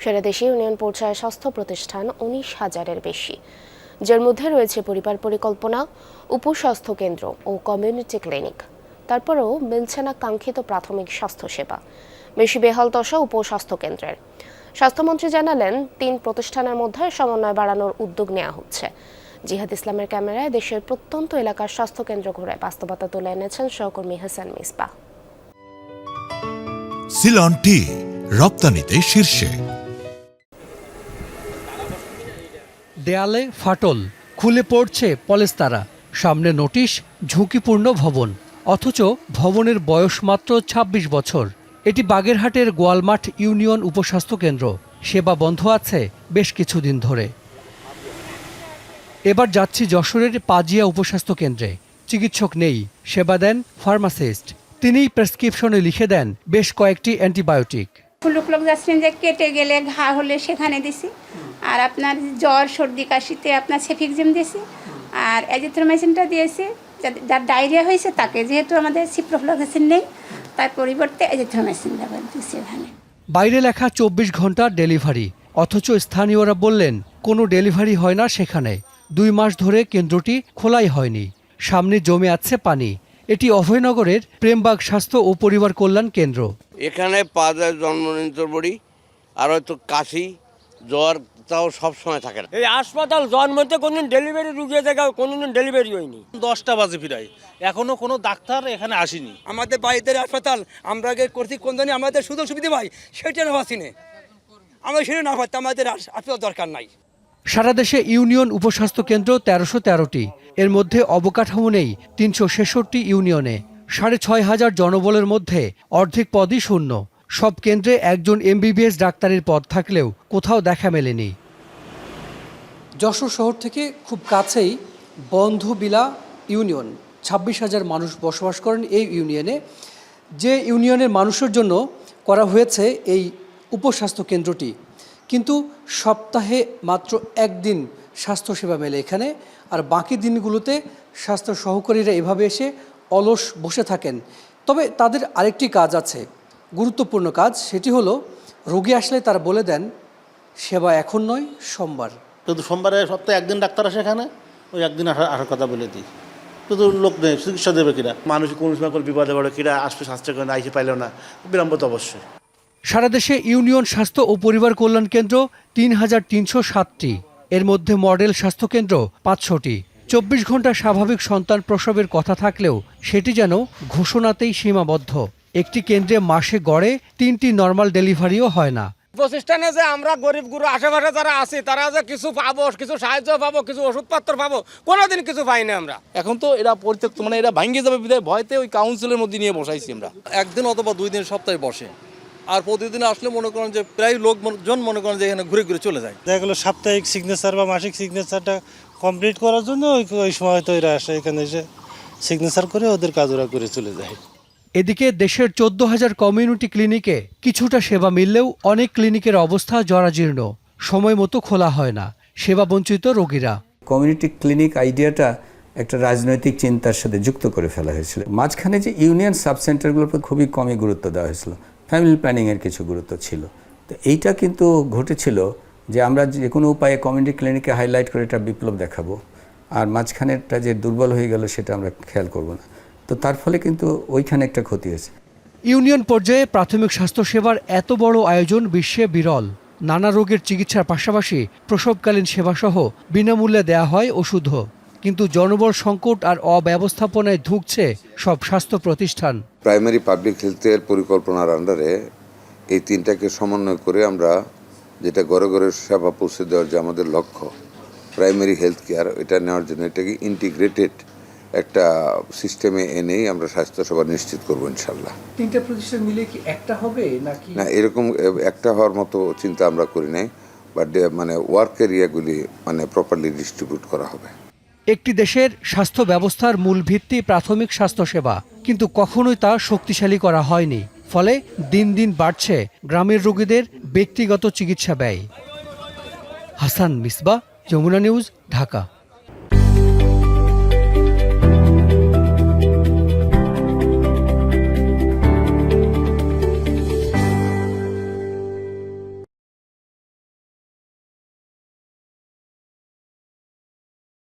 সারা দেশে ইউনিয়ন পর্যায়ে স্বাস্থ্য প্রতিষ্ঠান 19,000-এর বেশি, যার মধ্যে রয়েছে পরিবার পরিকল্পনা, উপস্বাস্থ্য কেন্দ্র ও কমিউনিটি ক্লিনিক। তারপরেও মিলছে না কাঙ্ক্ষিত প্রাথমিক স্বাস্থ্যসেবা, বেশি বেহাল দশা উপস্বাস্থ্য কেন্দ্রের। স্বাস্থ্যমন্ত্রী জানালেন, 3 প্রতিষ্ঠানের মধ্যে সমন্বয় বাড়ানোর উদ্যোগ নেওয়া হচ্ছে। জিহাদ ইসলামের ক্যামেরায় দেশের প্রত্যন্ত এলাকার স্বাস্থ্যকেন্দ্র ঘুরে বাস্তবতা তুলে এনেছেন সহকর্মী হাসান মিসবাহ। সিলন টি রপ্তানিতে শীর্ষে। দেয়ালে ফাটল, খুলে পড়ছে পলেস্তারা, সামনে নোটিশ ঝুঁকিপূর্ণ ভবন, অথচ ভবনের বয়স মাত্র ২৬ বছর। এটি বাগেরহাটের গোয়ালমাঠ ইউনিয়ন উপস্বাস্থ্য কেন্দ্র। সেবা বন্ধ আছে বেশ কিছুদিন ধরে। এবার যাচ্ছি যশোরের পাজিয়া উপস্বাস্থ্য কেন্দ্রে। চিকিৎসক নেই, সেবা দেন ফার্মাসিস্ট। তিনিই প্রেসক্রিপশনে লিখে দেন বেশ কয়েকটি অ্যান্টিবায়োটিক। যে কেটে গেলে ঘা হলে সেখানে দিছি, আর আপনার জ্বর সর্দি কাশিতে আপনার সেফিক্সিম দিয়েছি, আর অ্যাজিথ্রোমাইসিনটা দিয়েছি। যার ডায়রিয়া হয়েছে তাকে, যেহেতু আমাদের সিপ্রোফ্লক্সাসিন নেই, তার পরিবর্তে অ্যাজিথ্রোমাইসিন ব্যবহার দিচ্ছি এখানে। বাইরে লেখা 24 ঘন্টার ডেলিভারি, অথচ স্থানীয়রা বললেন কোনো ডেলিভারি হয় না সেখানে। 2 মাস ধরে কেন্দ্রটি খোলাই হয়নি, সামনে জমে আছে পানি। এটি অভয়নগরের প্রেমবাগ স্বাস্থ্য ও পরিবার কল্যাণ কেন্দ্র। এখানে পাওয়া যায় জন্মনিয়ন্ত্রণ বড়ি, আর হয়তো কাশি, জ্বর, তাও সব সময় থাকে না। এই হাসপাতাল জন্মতে কোনদিন ডেলিভারি রুগী জায়গা কোনদিন ডেলিভারি হয়নি। 10টা বাজে ফিরাই, এখনো কোনো ডাক্তার এখানে আসেনি। আমাদের বাড়িতে হাসপাতাল আমরা আগে করছি, কোন জানি আমাদের সুযোগ সুবিধা পাই সেটা না পাচ্ছি না। আমরা সেটা না পাচ্ছি, আমাদের হাসপাতাল দরকার নাই। সারা দেশে ইউনিয়ন উপস্বাস্থ্য কেন্দ্র 1313টি, এর মধ্যে অবকাঠামো নেই 366 ইউনিয়নে। 6,500 জনবলের মধ্যে অর্ধেক পদই শূন্য। সব কেন্দ্রে একজন MBBS ডাক্তারের পদ থাকলেও কোথাও দেখা মেলেনি। যশোর শহর থেকে খুব কাছেই বন্ধবিলা ইউনিয়ন, 26,000 মানুষ বসবাস করেন এই ইউনিয়নে। যে ইউনিয়নের মানুষের জন্য করা হয়েছে এই উপস্বাস্থ্য কেন্দ্রটি, কিন্তু সপ্তাহে মাত্র 1 দিন স্বাস্থ্যসেবা মেলে এখানে, আর বাকি দিনগুলোতে স্বাস্থ্য সহকারীরা এভাবে এসে অলস বসে থাকেন। তবে তাদের আরেকটি কাজ আছে, গুরুত্বপূর্ণ কাজ, সেটি হলো রোগী আসলে তারা বলে দেন সেবা এখন নয়, সোমবার। কিন্তু সোমবারে সপ্তাহে 1 দিন ডাক্তার আসে এখানে, ওই 1 দিন আসার কথা বলে দিই। কিন্তু লোক নেই, চিকিৎসা দেবে কিনা, মানুষ কোন সময় করে বিপদে পড়ে, কিনা আসবে স্বাস্থ্যকেন্দ্রে আইসে পাইল না, বিলম্ব তো অবশ্যই। সারা দেশে ইউনিয়ন স্বাস্থ্য ও পরিবার কল্যাণ কেন্দ্র 3,307টি, এর মধ্যে মডেল স্বাস্থ্যকেন্দ্র 500টি। 24 ঘন্টা স্বাভাবিক সন্তান প্রসবের কথা থাকলেও সেটি যেন ঘোষণাতেই সীমাবদ্ধ। একটি কেন্দ্রে মাসে গড়ে 3টি নর্মাল ডেলিভারিও হয় না। প্রতিষ্ঠানে যে আমরা গরিব গুরু আশেপাশে যারা আছি, তারা যে কিছু পাবো, কিছু সাহায্য পাবো, কিছু ওষুধপত্র পাবো, কোনোদিন কিছু পাইনি আমরা। এখন তো এরা পরিত্যক্ত, মানে এরা ভাঙ্গে যাবে বিধায় ভয়তে ওই কাউন্সিলের মধ্যে নিয়ে বসাইছি আমরা। 1 দিন অথবা 2 দিন সপ্তাহে বসে, আর প্রতিদিন আসলে মনে করেন যে প্রায় লোকজন মনে করেন যে এখানে ঘুরে ঘুরে চলে যায়। দেখা গেলো সাপ্তাহিক সিগনেচার বা মাসিক সিগনেচারটা কমপ্লিট করার জন্য ওই সময় তো এরা আসে, এখানে এসে সিগনেচার করে ওদের কাজ ওরা করে চলে যায়। এদিকে দেশের 14,000 কমিউনিটি ক্লিনিকে কিছুটা সেবা মিললেও অনেক ক্লিনিকের অবস্থা জরাজীর্ণ, সময় মতো খোলা হয় না, সেবা বঞ্চিত রোগীরা। কমিউনিটি ক্লিনিক আইডিয়াটা একটা রাজনৈতিক চিন্তার সাথে যুক্ত করে ফেলা হয়েছিল। মাঝখানে যে ইউনিয়ন সাবসেন্টারগুলোর খুবই কমই গুরুত্ব দেওয়া হয়েছিল, ফ্যামিলি প্ল্যানিংয়ের কিছু গুরুত্ব ছিল। তো এইটা কিন্তু ঘটেছিল যে আমরা যে কোনো উপায়ে কমিউনিটি ক্লিনিকে হাইলাইট করে এটা বিপ্লব দেখাবো, আর মাঝখানেরটা যে দুর্বল হয়ে গেল সেটা আমরা খেয়াল করব না। তো তার ফলে কিন্তু ওইখানে একটা ক্ষতি হয়েছে। ইউনিয়ন পর্যায়ে প্রাথমিক স্বাস্থ্যসেবার এত বড় আয়োজন বিশ্বে বিরল। নানা রোগের চিকিৎসার পাশাপাশি প্রসবকালীন সেবাসহ বিনামূল্যে দেয়া হয় ওষুধও। কিন্তু জনবল সংকট আর অব্যবস্থাপনায় ধুঁকছে সব স্বাস্থ্য প্রতিষ্ঠান। প্রাইমারি পাবলিক হেলথের পরিকল্পনার আন্ডারে এই 3টাকে সমন্বয় করে আমরা যেটা ঘরে ঘরে সেবা পৌঁছে দেওয়ার যে আমাদের লক্ষ্য, প্রাইমারি হেলথ কেয়ার, এটা নেওয়ার জন্য এটাকে ইন্টিগ্রেটেড একটা সিস্টেমে এনেই আমরা স্বাস্থ্যসেবা নিশ্চিত করবো ইনশাল্লাহ। 3টা প্রতিষ্ঠান মিলে কি একটা হবে নাকি? না, এরকম একটা হওয়ার মতো চিন্তা আমরা করি নাই, বাট মানে ওয়ার্ক এরিয়াগুলি মানে প্রপারলি ডিস্ট্রিবিউট করা হবে। একটি দেশের স্বাস্থ্য ব্যবস্থার মূল ভিত্তি প্রাথমিক স্বাস্থ্যসেবা, কিন্তু কখনোই তা শক্তিশালী করা হয়নি। ফলে দিন দিন বাড়ছে গ্রামের রোগীদের ব্যক্তিগত চিকিৎসা ব্যয়। হাসান মিসবাহ, যমুনা নিউজ, ঢাকা।